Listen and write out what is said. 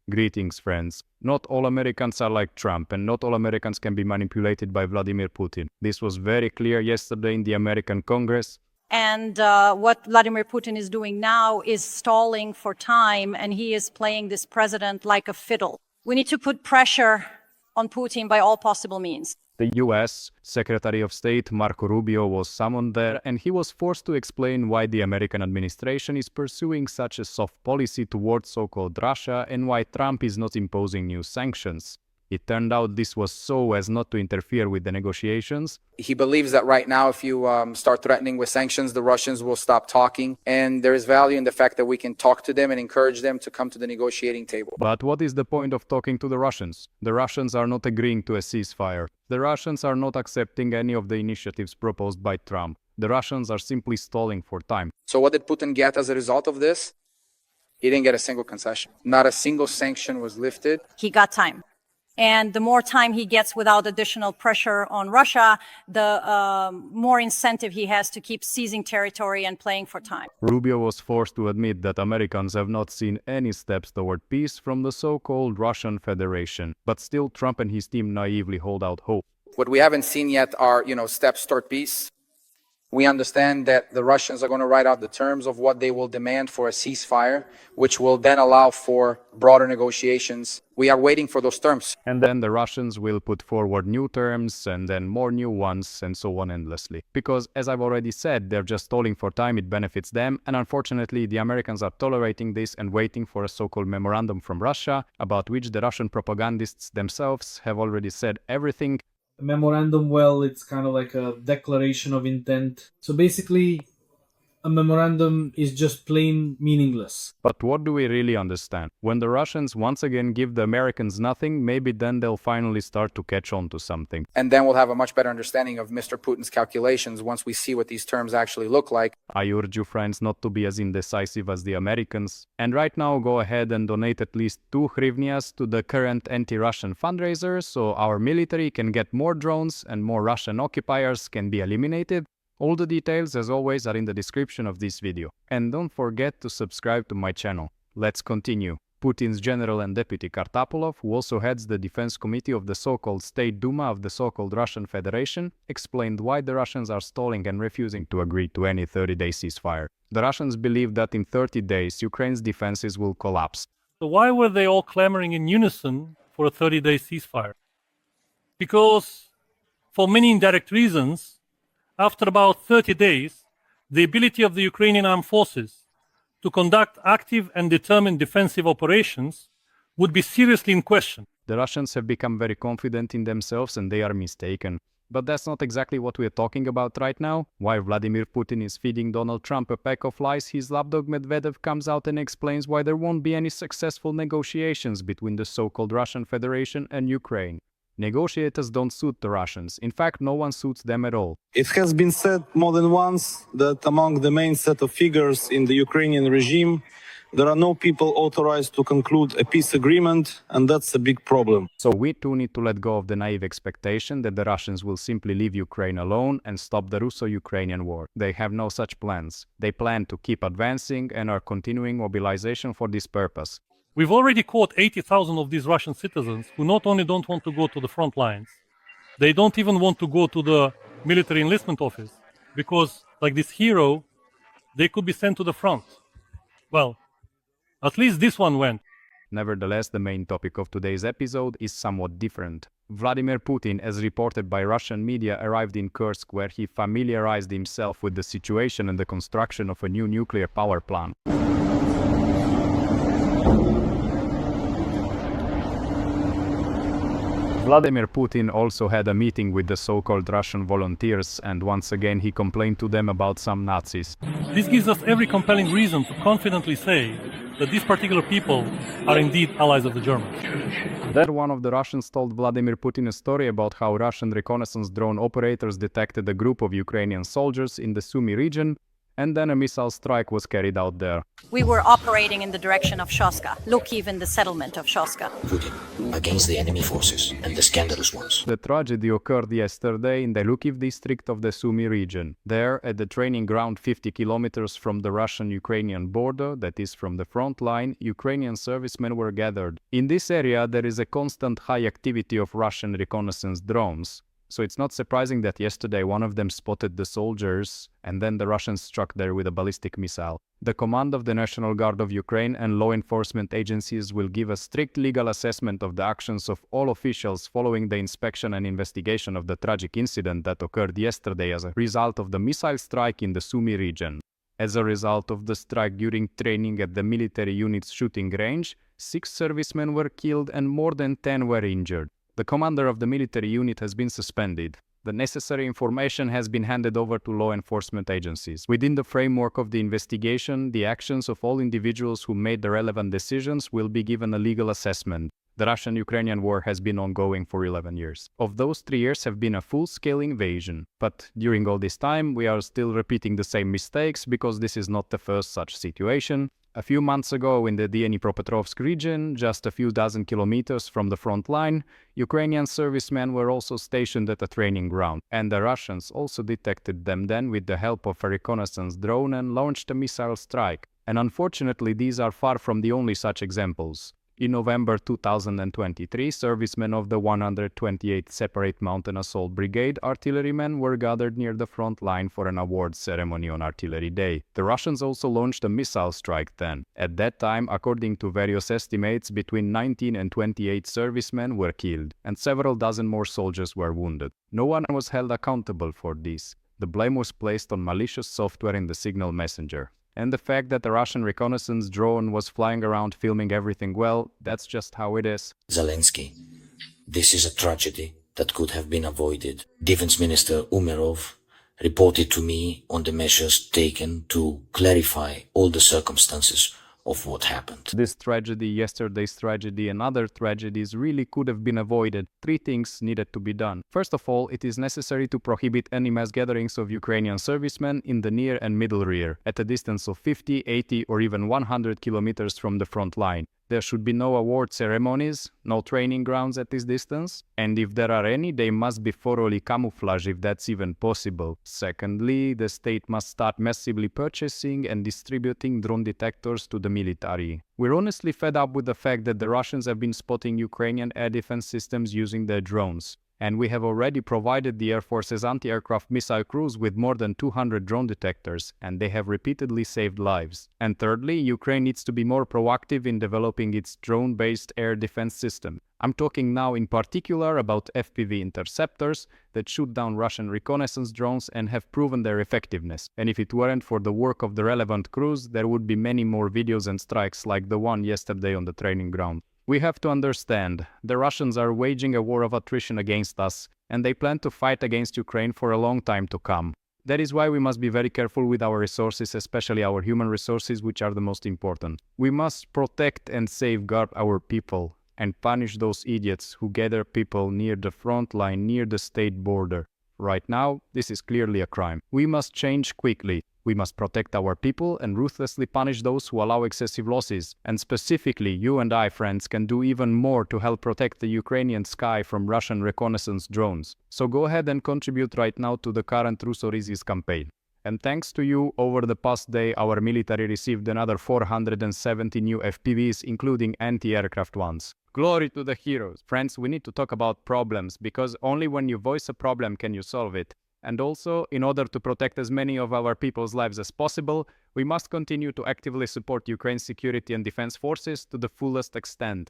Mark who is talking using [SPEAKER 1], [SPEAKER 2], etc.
[SPEAKER 1] Greetings, friends. Not all Americans are like Trump, and not all Americans can be manipulated by Vladimir Putin. This was very clear yesterday in the American Congress.
[SPEAKER 2] And what Vladimir Putin is doing now is stalling for time, and he is playing this president like a fiddle. We need to put pressure on Putin by all possible means.
[SPEAKER 1] The US Secretary of State Marco Rubio was summoned there, and he was forced to explain why the American administration is pursuing such a soft policy towards so-called Russia and why Trump is not imposing new sanctions. It turned out this was so as not to interfere with the negotiations.
[SPEAKER 3] He believes that right now, if you start threatening with sanctions, the Russians will stop talking. And there is value in the fact that we can talk to them and encourage them to come to the negotiating table.
[SPEAKER 1] But what is the point of talking to the Russians? The Russians are not agreeing to a ceasefire. The Russians are not accepting any of the initiatives proposed by Trump. The Russians are simply stalling for time.
[SPEAKER 3] So what did Putin get as a result of this? He didn't get a single concession. Not a single sanction was lifted.
[SPEAKER 2] He got time. And the more time he gets without additional pressure on Russia, the more incentive he has to keep seizing territory and playing for time.
[SPEAKER 1] Rubio was forced to admit that Americans have not seen any steps toward peace from the so-called Russian Federation. But still, Trump and his team naively hold out hope.
[SPEAKER 3] What we haven't seen yet are, steps toward peace. We understand that the Russians are going to write out the terms of what they will demand for a ceasefire, which will then allow for broader negotiations. We are waiting for those terms.
[SPEAKER 1] And then the Russians will put forward new terms and then more new ones and so on endlessly. Because, as I've already said, they're just stalling for time, it benefits them, and unfortunately the Americans are tolerating this and waiting for a so-called memorandum from Russia, about which the Russian propagandists themselves have already said everything.
[SPEAKER 4] A memorandum, well, it's kind of like a declaration of intent. So basically, a memorandum is just plain meaningless.
[SPEAKER 1] But what do we really understand? When the Russians once again give the Americans nothing, maybe then they'll finally start to catch on to something.
[SPEAKER 3] And then we'll have a much better understanding of Mr. Putin's calculations once we see what these terms actually look like.
[SPEAKER 1] I urge you, friends, not to be as indecisive as the Americans. And right now, go ahead and donate at least 2 hryvnias to the current anti-Russian fundraiser, so our military can get more drones and more Russian occupiers can be eliminated. All the details, as always, are in the description of this video. And don't forget to subscribe to my channel. Let's continue. Putin's general and deputy Kartapolov, who also heads the defense committee of the so-called State Duma of the so-called Russian Federation, explained why the Russians are stalling and refusing to agree to any 30-day ceasefire. The Russians believe that in 30 days, Ukraine's defenses will collapse.
[SPEAKER 5] So why were they all clamoring in unison for a 30-day ceasefire? Because, for many indirect reasons, after about 30 days, the ability of the Ukrainian armed forces to conduct active and determined defensive operations would be seriously in question.
[SPEAKER 1] The Russians have become very confident in themselves and they are mistaken. But that's not exactly what we're talking about right now. While Vladimir Putin is feeding Donald Trump a pack of lies, his lapdog Medvedev comes out and explains why there won't be any successful negotiations between the so-called Russian Federation and Ukraine. Negotiators don't suit the Russians. In fact, no one suits them at all.
[SPEAKER 6] It has been said more than once that among the main set of figures in the Ukrainian regime, there are no people authorized to conclude a peace agreement, and that's a big problem.
[SPEAKER 1] So we too need to let go of the naive expectation that the Russians will simply leave Ukraine alone and stop the Russo-Ukrainian war. They have no such plans. They plan to keep advancing and are continuing mobilization for this purpose.
[SPEAKER 5] We've already caught 80,000 of these Russian citizens who not only don't want to go to the front lines, they don't even want to go to the military enlistment office because, like this hero, they could be sent to the front. Well, at least this one went.
[SPEAKER 1] Nevertheless, the main topic of today's episode is somewhat different. Vladimir Putin, as reported by Russian media, arrived in Kursk where he familiarized himself with the situation and the construction of a new nuclear power plant. Vladimir Putin also had a meeting with the so-called Russian volunteers, and once again he complained to them about some Nazis.
[SPEAKER 5] This gives us every compelling reason to confidently say that these particular people are indeed allies of the Germans.
[SPEAKER 1] Then one of the Russians told Vladimir Putin a story about how Russian reconnaissance drone operators detected a group of Ukrainian soldiers in the Sumy region, and then a missile strike was carried out there.
[SPEAKER 2] We were operating in the direction of Shoska, Lukiv in the settlement of Shoska.
[SPEAKER 7] Putin, against the enemy forces, and the scandalous ones.
[SPEAKER 1] The tragedy occurred yesterday in the Lukiv district of the Sumy region. There, at the training ground 50 kilometers from the Russian-Ukrainian border, that is from the front line, Ukrainian servicemen were gathered. In this area, there is a constant high activity of Russian reconnaissance drones. So it's not surprising that yesterday one of them spotted the soldiers and then the Russians struck there with a ballistic missile. The command of the National Guard of Ukraine and law enforcement agencies will give a strict legal assessment of the actions of all officials following the inspection and investigation of the tragic incident that occurred yesterday as a result of the missile strike in the Sumy region. As a result of the strike during training at the military unit's shooting range, 6 servicemen were killed and more than 10 were injured. The commander of the military unit has been suspended. The necessary information has been handed over to law enforcement agencies. Within the framework of the investigation, the actions of all individuals who made the relevant decisions will be given a legal assessment. The Russian-Ukrainian war has been ongoing for 11 years. Of those 3 years have been a full-scale invasion. But during all this time, we are still repeating the same mistakes because this is not the first such situation. A few months ago in the Dnipropetrovsk region, just a few dozen kilometers from the front line, Ukrainian servicemen were also stationed at a training ground, and the Russians also detected them then with the help of a reconnaissance drone and launched a missile strike. And unfortunately, these are far from the only such examples. In November 2023, servicemen of the 128th Separate Mountain Assault Brigade artillerymen were gathered near the front line for an awards ceremony on Artillery Day. The Russians also launched a missile strike then. At that time, according to various estimates, between 19 and 28 servicemen were killed, and several dozen more soldiers were wounded. No one was held accountable for this. The blame was placed on malicious software in the signal messenger. And the fact that the Russian reconnaissance drone was flying around filming everything well, that's just how it is.
[SPEAKER 7] Zelensky, this is a tragedy that could have been avoided. Defense Minister Umerov reported to me on the measures taken to clarify all the circumstances of what happened.
[SPEAKER 1] This tragedy, yesterday's tragedy, and other tragedies really could have been avoided. 3 things needed to be done. First of all, it is necessary to prohibit any mass gatherings of Ukrainian servicemen in the near and middle rear, at a distance of 50, 80, or even 100 kilometers from the front line. There should be no award ceremonies, no training grounds at this distance, and if there are any, they must be thoroughly camouflaged if that's even possible. Secondly, the state must start massively purchasing and distributing drone detectors to the military. We're honestly fed up with the fact that the Russians have been spotting Ukrainian air defense systems using their drones. And we have already provided the Air Force's anti-aircraft missile crews with more than 200 drone detectors, and they have repeatedly saved lives. And thirdly, Ukraine needs to be more proactive in developing its drone-based air defense system. I'm talking now in particular about FPV interceptors that shoot down Russian reconnaissance drones and have proven their effectiveness. And if it weren't for the work of the relevant crews, there would be many more videos and strikes like the one yesterday on the training ground. We have to understand, the Russians are waging a war of attrition against us, and they plan to fight against Ukraine for a long time to come. That is why we must be very careful with our resources, especially our human resources, which are the most important. We must protect and safeguard our people, and punish those idiots who gather people near the front line, near the state border. Right now, this is clearly a crime. We must change quickly. We must protect our people and ruthlessly punish those who allow excessive losses. And specifically, you and I, friends, can do even more to help protect the Ukrainian sky from Russian reconnaissance drones. So go ahead and contribute right now to the current Russo-Resist campaign. And thanks to you, over the past day, our military received another 470 new FPVs, including anti-aircraft ones. Glory to the heroes. Friends, we need to talk about problems, because only when you voice a problem can you solve it. And also, in order to protect as many of our people's lives as possible, we must continue to actively support Ukraine's security and defense forces to the fullest extent.